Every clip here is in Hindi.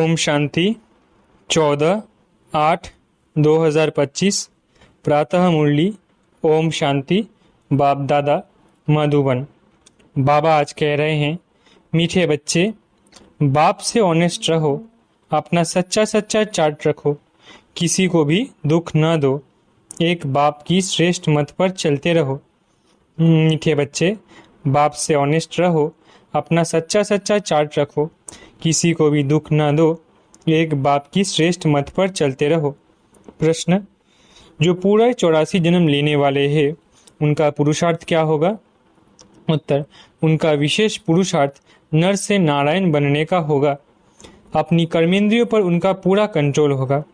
ओम शांति 14/8/2025 प्रातः मुरली। ओम शांति। बाप दादा मधुबन। बाबा आज कह रहे हैं, मीठे बच्चे, बाप से ऑनेस्ट रहो, अपना सच्चा सच्चा चार्ट रखो, किसी को भी दुख न दो, एक बाप की श्रेष्ठ मत पर चलते रहो। मीठे बच्चे, बाप से ऑनेस्ट रहो, अपना सच्चा सच्चा चार्ट रखो, किसी को भी दुख ना दो, एक बाप की श्रेष्ठ मत पर चलते रहो। प्रश्न, जो पूरा 84 जन्म लेने वाले हैं उनका पुरुषार्थ क्या होगा? उत्तर, उनका विशेष पुरुषार्थ नर से नारायण बनने का होगा। अपनी कर्मेंद्रियों पर उनका पूरा कंट्रोल होगा।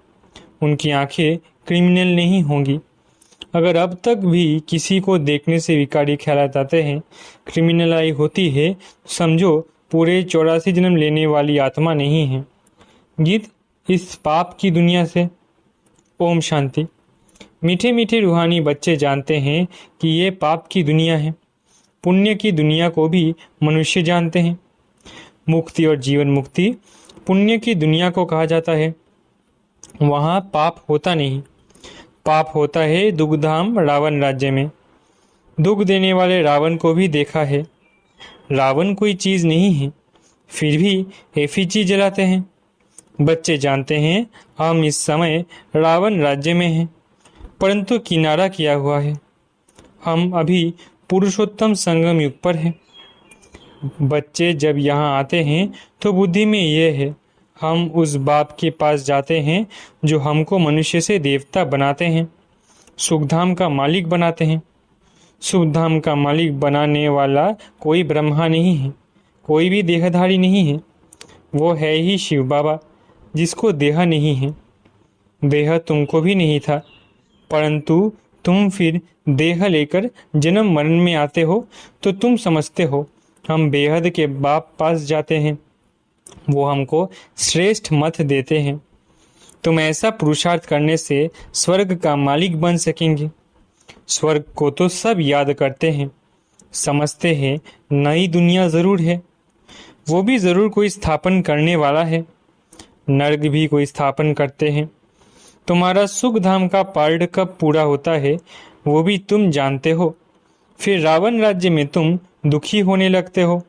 उनकी आंखें क्रिमिनल नहीं होंगी। अगर अब तक भी किसी को देखने से विकारी ख्यालात आते हैं, क्रिमिनलाई होती है, समझो पूरे 84 जन्म लेने वाली आत्मा नहीं है। गीत इस पाप की दुनिया से। ओम शांति। मीठे मीठे रूहानी बच्चे जानते हैं कि ये पाप की दुनिया है। पुण्य की दुनिया को भी मनुष्य जानते हैं। मुक्ति और जीवन मुक्ति पुण्य की दुनिया को कहा जाता है। वहाँ पाप होता नहीं। पाप होता है दुग्धाम रावण राज्य में। दुख देने वाले रावण को भी देखा है। रावण कोई चीज नहीं है, फिर भी एफिची जलाते हैं। बच्चे जानते हैं हम इस समय रावण राज्य में हैं, परंतु किनारा किया हुआ है। हम अभी पुरुषोत्तम संगम युग पर हैं। बच्चे जब यहाँ आते हैं तो बुद्धि में यह है, हम उस बाप के पास जाते हैं जो हमको मनुष्य से देवता बनाते हैं, सुखधाम का मालिक बनाते हैं। सुखधाम का मालिक बनाने वाला कोई ब्रह्मा नहीं है, कोई भी देहधारी नहीं है। वो है ही शिव बाबा, जिसको देह नहीं है। देह तुमको भी नहीं था, परंतु तुम फिर देह लेकर जन्म मरण में आते हो तो तुम समझते हो हम बेहद के बाप पास जाते हैं, वो हमको श्रेष्ठ मत देते हैं। तुम ऐसा पुरुषार्थ करने से स्वर्ग का मालिक बन सकेंगे। स्वर्ग को तो सब याद करते हैं, समझते हैं नई दुनिया जरूर है, वो भी जरूर कोई स्थापन करने वाला है। नर्क भी कोई स्थापन करते हैं। तुम्हारा सुख धाम का पार्ट कब पूरा होता है वो भी तुम जानते हो। फिर रावण राज्य में तुम दुखी होने लगते हो।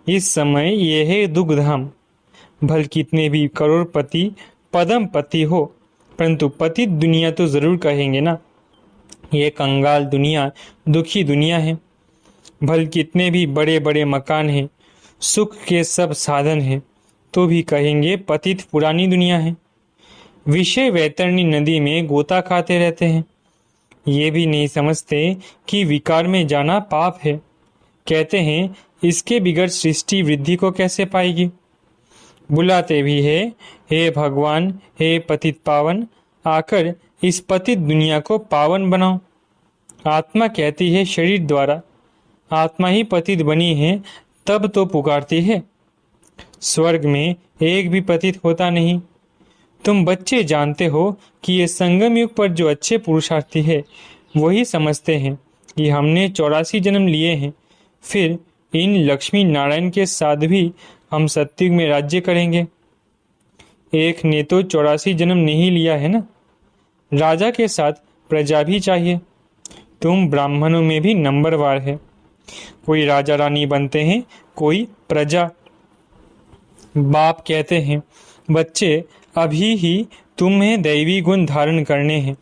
इस समय यह है दुख धाम। भल कितने भी करोड़पति पदम पति हो, परंतु पतित दुनिया तो जरूर कहेंगे ना। ये कंगाल दुनिया दुखी दुनिया है। भल कितने भी बड़े बड़े मकान हैं, सुख के सब साधन हैं, तो भी कहेंगे पतित पुरानी दुनिया है। विषय वैतरणी नदी में गोता खाते रहते हैं। ये भी नहीं समझते कि विकार में जाना पाप है। कहते हैं इसके बिगड़ सृष्टि वृद्धि को कैसे पाएगी। बुलाते भी है, हे भगवान, हे पतित पावन, आकर इस पतित दुनिया को पावन बनाओ। आत्मा कहती है शरीर द्वारा, आत्मा ही पतित बनी है तब तो पुकारती है। स्वर्ग में एक भी पतित होता नहीं। तुम बच्चे जानते हो कि ये संगम युग पर जो अच्छे पुरुषार्थी है वही समझते हैं कि हमने 84 जन्म लिए हैं, फिर इन लक्ष्मी नारायण के साथ भी हम सत्युग में राज्य करेंगे। एक ने तो 84 जन्म नहीं लिया है ना। राजा के साथ प्रजा भी चाहिए। तुम ब्राह्मणों में भी नंबरवार है। कोई राजा रानी बनते हैं, कोई प्रजा। बाप कहते हैं बच्चे, अभी ही तुम्हें दैवी गुण धारण करने हैं।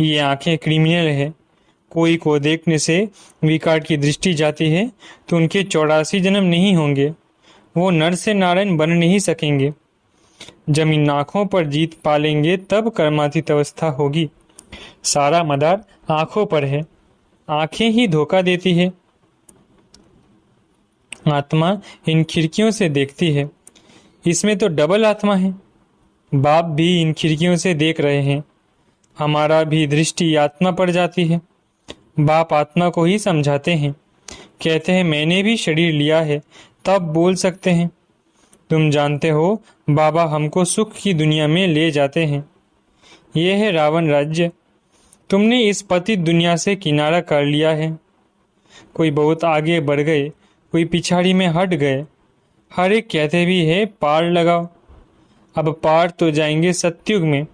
ये आंखें क्रिमिनल है। कोई को देखने से विकार की दृष्टि जाती है तो उनके 84 जन्म नहीं होंगे। वो नर से नारायण बन नहीं सकेंगे। जब इन आँखों पर जीत पालेंगे तब कर्मातीत अवस्था होगी। सारा मदार आँखों पर है। आँखें ही धोखा देती है। आत्मा इन खिड़कियों से देखती है। इसमें तो डबल आत्मा है। बाप भी इन खिड़कियों से देख रहे हैं। हमारा भी दृष्टि आत्मा पर जाती है। बाप आत्मा को ही समझाते हैं। कहते हैं मैंने भी शरीर लिया है, तब बोल सकते हैं। तुम जानते हो बाबा हमको सुख की दुनिया में ले जाते हैं। यह है रावण राज्य। तुमने इस पतित दुनिया से किनारा कर लिया है। कोई बहुत आगे बढ़ गए, कोई पिछाड़ी में हट गए। हर एक कहते भी है पार लगाओ। अब पार तो जाएंगे सतयुग में,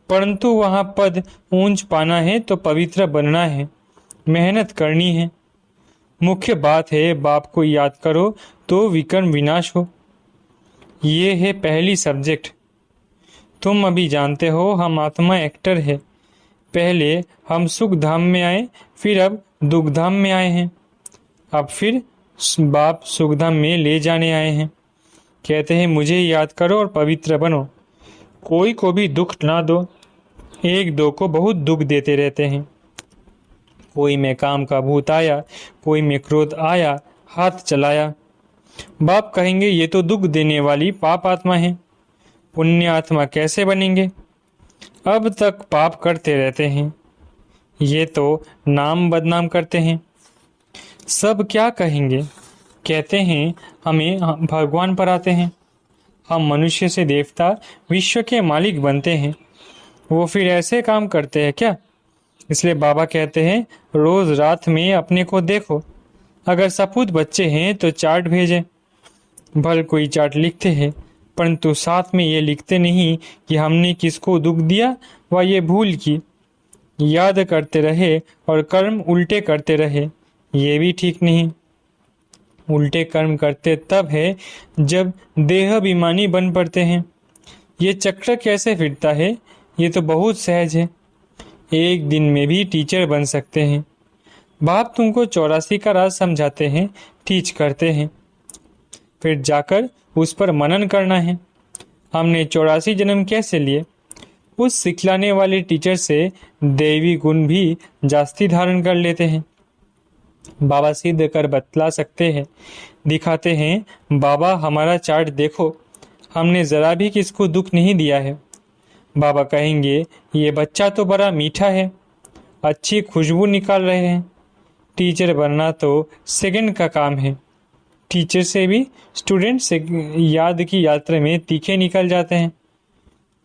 परंतु वहां पद ऊंच पाना है तो पवित्र बनना है, मेहनत करनी है। मुख्य बात है बाप को याद करो तो विकर्म विनाश हो। ये है पहली सब्जेक्ट। तुम अभी जानते हो हम आत्मा एक्टर है। पहले हम सुख धाम में आए, फिर अब दुख धाम में आए हैं। अब फिर बाप सुखधाम में ले जाने आए हैं। कहते हैं मुझे याद करो और पवित्र बनो। कोई को भी दुख ना दो। एक दो को बहुत दुख देते रहते हैं। कोई में काम का भूत आया, कोई में क्रोध आया, हाथ चलाया। बाप कहेंगे ये तो दुख देने वाली पाप आत्मा है, पुण्य आत्मा कैसे बनेंगे? अब तक पाप करते रहते हैं, ये तो नाम बदनाम करते हैं। सब क्या कहेंगे? कहते हैं हमें भगवान पर आते हैं, हम मनुष्य से देवता विश्व के मालिक बनते हैं। वो फिर ऐसे काम करते हैं क्या? इसलिए बाबा कहते हैं रोज रात में अपने को देखो। अगर सपूत बच्चे हैं तो चार्ट भेजें। भल कोई चार्ट लिखते हैं, परंतु साथ में ये लिखते नहीं कि हमने किसको दुख दिया व ये भूल की। याद करते रहे और कर्म उल्टे करते रहे, ये भी ठीक नहीं। उल्टे कर्म करते तब है जब देह अभिमानी बन पड़ते हैं। ये चक्र कैसे फिरता है? ये तो बहुत सहज है। एक दिन में भी टीचर बन सकते हैं। बाप तुमको 84 का राज समझाते हैं, टीच करते हैं, फिर जाकर उस पर मनन करना है। हमने 84 जन्म कैसे लिए? उस सिखलाने वाले टीचर से दैवी गुण भी जास्ती धारण कर लेते हैं। बाबा सिद्ध कर बतला सकते हैं, दिखाते हैं। बाबा हमारा चार्ट देखो, हमने जरा भी किसको दुख नहीं दिया है। बाबा कहेंगे ये बच्चा तो बड़ा मीठा है, अच्छी खुशबू निकाल रहे हैं। टीचर बनना तो सेकंड का काम है। टीचर से भी स्टूडेंट से याद की यात्रा में तीखे निकल जाते हैं,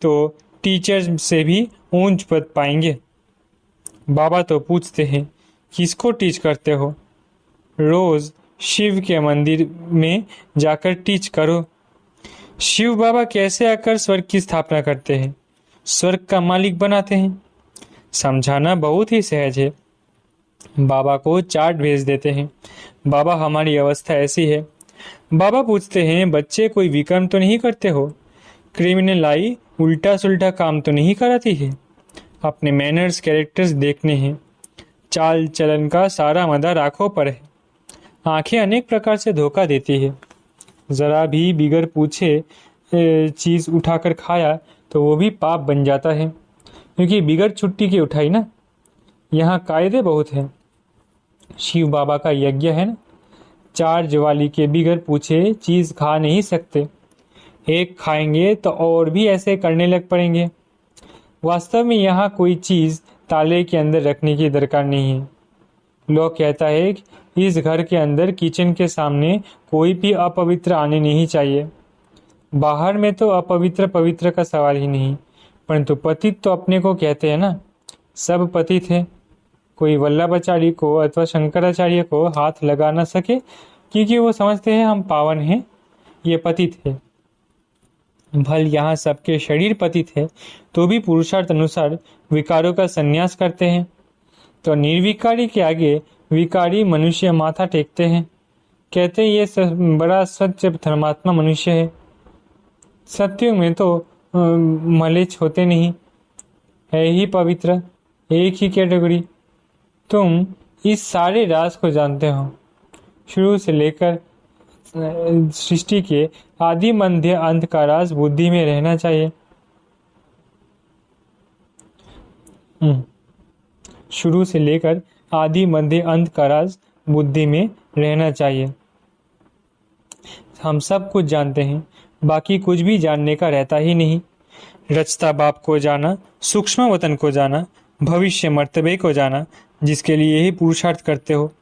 तो टीचर से भी ऊंच पद पाएंगे। बाबा तो पूछते हैं किसको टीच करते हो? रोज शिव के मंदिर में जाकर टीच करो। शिव बाबा कैसे आकर स्वर्ग की स्थापना करते हैं, स्वर्ग का मालिक बनाते हैं। समझाना बहुत ही सहज है। बाबा को चार्ट भेज देते हैं। बाबा हमारी अवस्था ऐसी है। बाबा पूछते हैं बच्चे कोई विक्रम तो नहीं करते हो? क्रिमिनल आई उल्टा सुल्टा काम तो नहीं कराती है? अपने मैनर्स कैरेक्टर्स देखने हैं। चाल चलन का सारा मदार आंखों पर है। आंखें अनेक प्रकार से धोखा देती है। जरा भी बिगर पूछे चीज उठाकर खाया तो वो भी पाप बन जाता है, क्योंकि बिगर छुट्टी की उठाई ना। यहाँ कायदे बहुत हैं। शिव बाबा का यज्ञ है ना, चार ज्वाली के बिगर पूछे चीज खा नहीं सकते। एक खाएंगे तो और भी ऐसे करने लग पड़ेंगे। वास्तव में यहाँ कोई चीज ताले के अंदर रखने की दरकार नहीं है। लोग कहता है कि इस घर के अंदर किचन के सामने कोई भी अपवित्र आने नहीं चाहिए। बाहर में तो अपवित्र पवित्र का सवाल ही नहीं, परंतु पतित तो अपने को कहते हैं ना। सब पतित है। कोई वल्लभाचार्य को अथवा शंकराचार्य को हाथ लगा ना सके, क्योंकि वो समझते हैं हम पावन हैं, ये पतित है। भल यहाँ सबके शरीर पतित है, तो भी पुरुषार्थ अनुसार विकारों का संन्यास करते हैं। तो निर्विकारी के आगे विकारी मनुष्य माथा टेकते हैं, कहते हैं ये बड़ा सच्च धर्मात्मा मनुष्य है। सत्युग में तो मलेच्छ होते नहीं, है ही पवित्र, एक ही कैटेगरी। तुम इस सारे राज को जानते हो, शुरू से लेकर सृष्टि के आदि मध्य अंत का राज बुद्धि में रहना चाहिए। शुरू से लेकर आदि मध्य अंत का राज बुद्धि में रहना चाहिए। हम सब कुछ जानते हैं, बाकी कुछ भी जानने का रहता ही नहीं। रचता बाप को जाना, सूक्ष्म वतन को जाना, भविष्य मर्तबे को जाना, जिसके लिए ही पुरुषार्थ करते हो।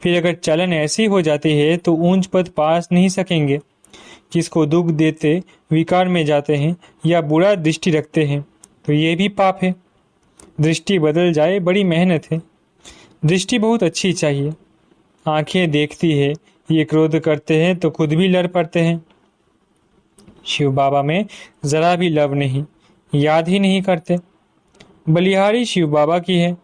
फिर अगर चलन ऐसी हो जाती है तो ऊंच पद पास नहीं सकेंगे। किसको दुख देते विकार में जाते हैं या बुरा दृष्टि रखते हैं, तो ये भी पाप है। दृष्टि बदल जाए बड़ी मेहनत है। दृष्टि बहुत अच्छी चाहिए। आंखें देखती है, ये क्रोध करते हैं तो खुद भी लड़ पड़ते हैं। शिव बाबा में जरा भी लव नहीं, याद ही नहीं करते। बलिहारी शिव बाबा की है,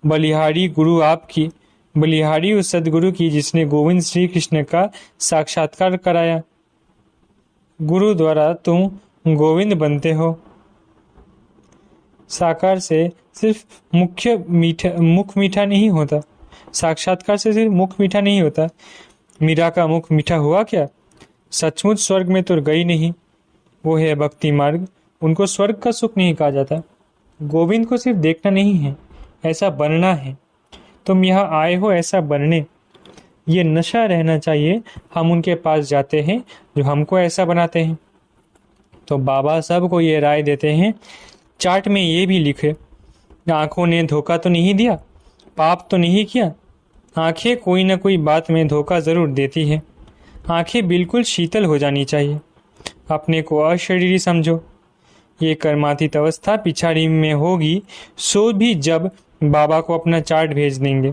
बलिहारी गुरु आपकी, बलिहारी उस सदगुरु की जिसने गोविंद श्री कृष्ण का साक्षात्कार कराया। गुरु द्वारा तुम गोविंद बनते हो। साकार से सिर्फ मुख मीठा नहीं होता, साक्षात्कार से सिर्फ मुख मीठा नहीं होता। मीरा का मुख मीठा हुआ क्या? सचमुच स्वर्ग में तो गई नहीं। वो है भक्ति मार्ग, उनको स्वर्ग का सुख नहीं कहा जाता। गोविंद को सिर्फ देखना नहीं है, ऐसा बनना है। तुम यहाँ आए हो ऐसा बनने, ये नशा रहना चाहिए। हम उनके पास जाते हैं जो हमको ऐसा बनाते हैं। तो बाबा सबको ये राय देते हैं, चार्ट में ये भी लिखे, आंखों ने धोखा तो नहीं दिया, पाप तो नहीं किया। आंखें कोई ना कोई बात में धोखा जरूर देती है। आंखें बिल्कुल शीतल हो जानी चाहिए। अपने को अशरीरी समझो। ये कर्मातीत अवस्था पिछाड़ी में होगी, सो भी जब बाबा को अपना चार्ट भेज देंगे,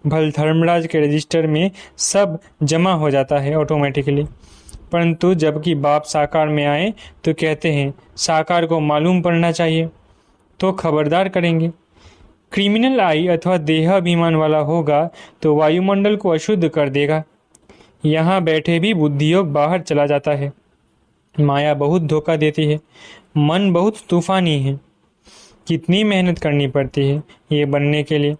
भल धर्मराज के रजिस्टर में सब जमा हो जाता है ऑटोमेटिकली। परंतु जबकि बाप साकार में आए तो कहते हैं साकार को मालूम पड़ना चाहिए, तो खबरदार करेंगे। क्रिमिनल आई अथवा देह अभिमान वाला होगा तो वायुमंडल को अशुद्ध कर देगा। यहाँ बैठे भी बुद्धियोग बाहर चला जाता है। माया बहुत धोखा देती है। मन बहुत तूफानी है। कितनी मेहनत करनी पड़ती है ये बनने के लिए।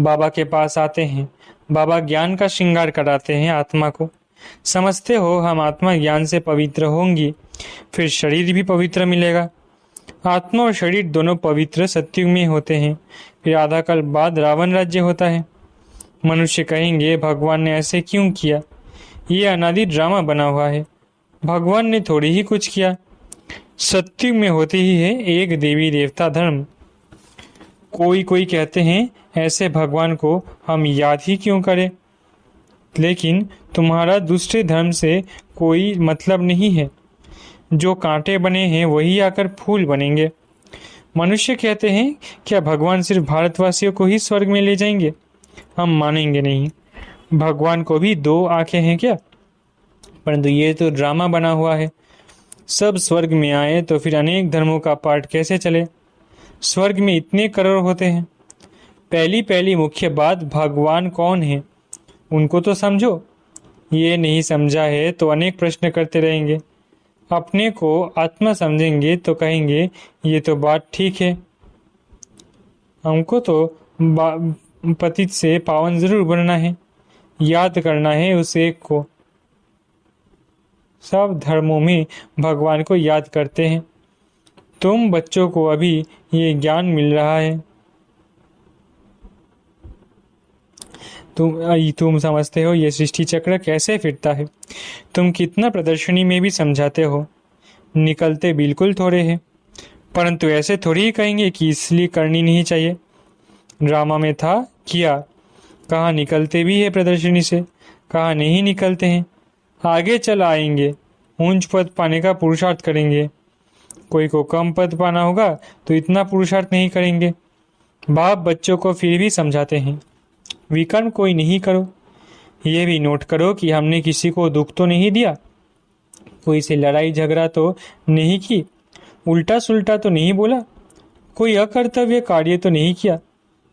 बाबा के पास आते हैं, बाबा ज्ञान का श्रृंगार कराते हैं आत्मा को। समझते हो हम आत्मा ज्ञान से पवित्र होंगी, फिर शरीर भी पवित्र मिलेगा। आत्मा और शरीर दोनों पवित्र सत्युग में होते हैं। फिर आधा काल बाद रावण राज्य होता है। मनुष्य कहेंगे भगवान ने ऐसे क्यों किया? ये अनादि ड्रामा बना हुआ है। भगवान ने थोड़ी ही कुछ किया। सत्युग में होती ही है एक देवी देवता धर्म। कोई कहते हैं ऐसे भगवान को हम याद ही क्यों करें? लेकिन तुम्हारा दूसरे धर्म से कोई मतलब नहीं है। जो कांटे बने हैं वही आकर फूल बनेंगे। मनुष्य कहते हैं क्या भगवान सिर्फ भारतवासियों को ही स्वर्ग में ले जाएंगे? हम मानेंगे नहीं। भगवान को भी दो आंखें हैं क्या? परंतु ये तो ड्रामा बना हुआ है। सब स्वर्ग में आए तो फिर अनेक धर्मों का पाठ कैसे चले? स्वर्ग में इतने करोड़ होते हैं। पहली मुख्य बात, भगवान कौन है उनको तो समझो। ये नहीं समझा है तो अनेक प्रश्न करते रहेंगे। अपने को आत्मा समझेंगे तो कहेंगे ये तो बात ठीक है, हमको तो पतित से पावन जरूर बनना है, याद करना है उस एक को। सब धर्मों में भगवान को याद करते हैं। तुम बच्चों को अभी ये ज्ञान मिल रहा है। तुम समझते हो ये सृष्टि चक्र कैसे फिरता है। तुम कितना प्रदर्शनी में भी समझाते हो, निकलते बिल्कुल थोड़े हैं। परंतु ऐसे थोड़ी ही कहेंगे कि इसलिए करनी नहीं चाहिए। ड्रामा में था किया, कहाँ निकलते भी है प्रदर्शनी से, कहाँ नहीं निकलते हैं। आगे चल आएंगे, ऊंच पद पाने का पुरुषार्थ करेंगे। कोई को कम पद पाना होगा तो इतना पुरुषार्थ नहीं करेंगे। बाप बच्चों को फिर भी समझाते हैं विकर्म कोई नहीं करो। ये भी नोट करो कि हमने किसी को दुख तो नहीं दिया, कोई से लड़ाई झगड़ा तो नहीं की, उल्टा सुल्टा तो नहीं बोला, कोई अकर्तव्य कार्य तो नहीं किया।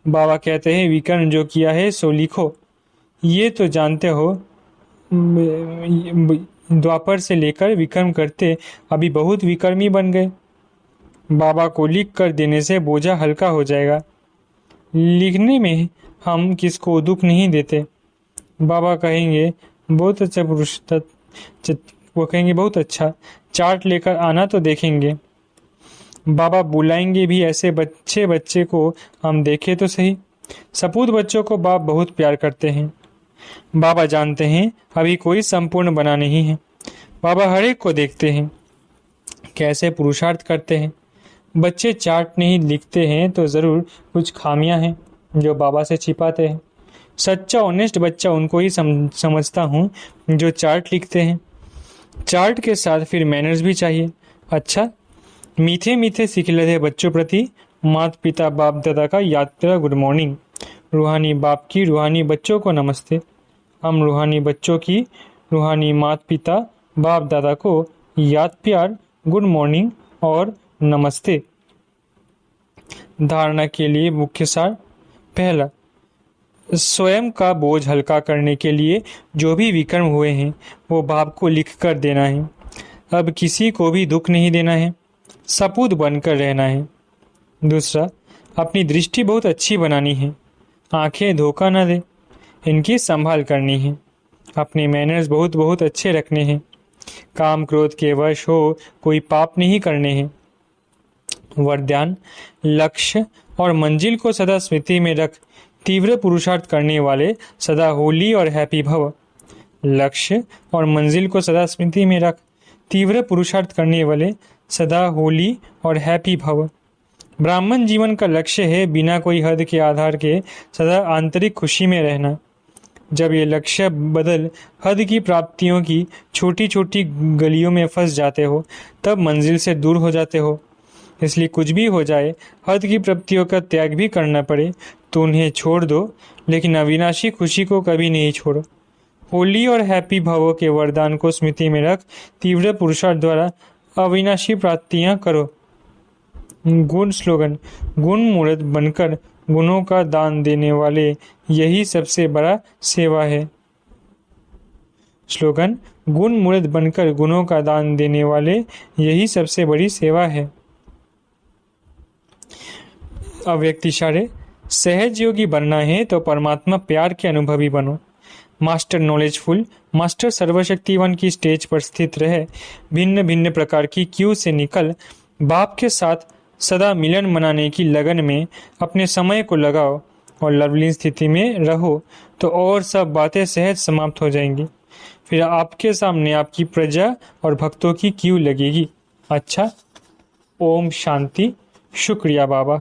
बाबा कहते हैं विकर्म जो किया है सो लिखो। ये तो जानते हो द्वापर से लेकर विकर्म करते अभी बहुत विकर्मी बन गए। बाबा को लिख कर देने से बोझा हल्का हो जाएगा। लिखने में हम किसको दुख नहीं देते। बाबा कहेंगे बहुत अच्छा पुरुष, वो कहेंगे बहुत अच्छा, चार्ट लेकर आना तो देखेंगे। बाबा बुलाएंगे भी ऐसे बच्चे को हम देखे तो सही। सपूत बच्चों को बाप बहुत प्यार करते हैं। बाबा जानते हैं अभी कोई संपूर्ण बना नहीं है। बाबा हर एक को देखते हैं कैसे पुरुषार्थ करते हैं। बच्चे चार्ट नहीं लिखते हैं तो ज़रूर कुछ खामियां हैं जो बाबा से छिपाते हैं। सच्चा ऑनेस्ट बच्चा उनको ही समझता हूँ जो चार्ट लिखते हैं। चार्ट के साथ फिर मैनर्स भी चाहिए। अच्छा, मीठे मीठे सिखलते बच्चों प्रति माता पिता बाप दादा का यात्रा गुड मॉर्निंग। रूहानी बाप की रूहानी बच्चों को नमस्ते। हम रूहानी बच्चों की रूहानी माता पिता बाप दादा को याद प्यार, गुड मॉर्निंग और नमस्ते। धारणा के लिए मुख्य सार। पहला, स्वयं का बोझ हल्का करने के लिए जो भी विकर्म हुए हैं वो बाप को लिख कर देना है। अब किसी को भी दुख नहीं देना है, सपूत बनकर रहना है। दूसरा, अपनी दृष्टि बहुत अच्छी बनानी है, आंखें धोखा न दे, इनकी संभाल करनी है। अपने मैनर्स बहुत बहुत अच्छे रखने हैं, काम क्रोध के वश हो कोई पाप नहीं करने हैं। वरदान, लक्ष्य और मंजिल को सदा स्मृति में रख तीव्र पुरुषार्थ करने वाले सदा होली और हैप्पी भव। लक्ष्य और मंजिल को सदा स्मृति में रख तीव्र पुरुषार्थ करने वाले सदा होली और हैप्पी भव। ब्राह्मण जीवन का लक्ष्य है बिना कोई हद के आधार के सदा आंतरिक खुशी में रहना। जब ये लक्ष्य बदल हद की प्राप्तियों की छोटी छोटी गलियों में फंस जाते हो तब मंजिल से दूर हो जाते हो। इसलिए कुछ भी हो जाए, हद की प्राप्तियों का त्याग भी करना पड़े तो उन्हें छोड़ दो, लेकिन अविनाशी खुशी को कभी नहीं छोड़ो। होली और हैप्पी भावों के वरदान को स्मृति में रख तीव्र पुरुषार्थ द्वारा अविनाशी प्राप्तियां करो। गुण स्लोगन, गुण मूर्त बनकर गुणों का दान देने वाले यही सबसे बड़ा सेवा है। स्लोगन, गुण मूर्त बनकर गुणों का दान देने वाले यही सबसे बड़ी सेवा है। अव्यक्त इशारे, सहज योगी बनना है तो परमात्मा प्यार के अनुभवी बनो। मास्टर नॉलेजफुल, मास्टर सर्वशक्तिवान की स्टेज पर स्थित रहे भिन्न भिन्न प्रकार की क्यू से निकल बाप के साथ सदा मिलन मनाने की लगन में अपने समय को लगाओ और लवलीन स्थिति में रहो तो और सब बातें सहज समाप्त हो जाएंगी। फिर आपके सामने आपकी प्रजा और भक्तों की क्यू लगेगी। अच्छा, ओम शांति। शुक्रिया बाबा।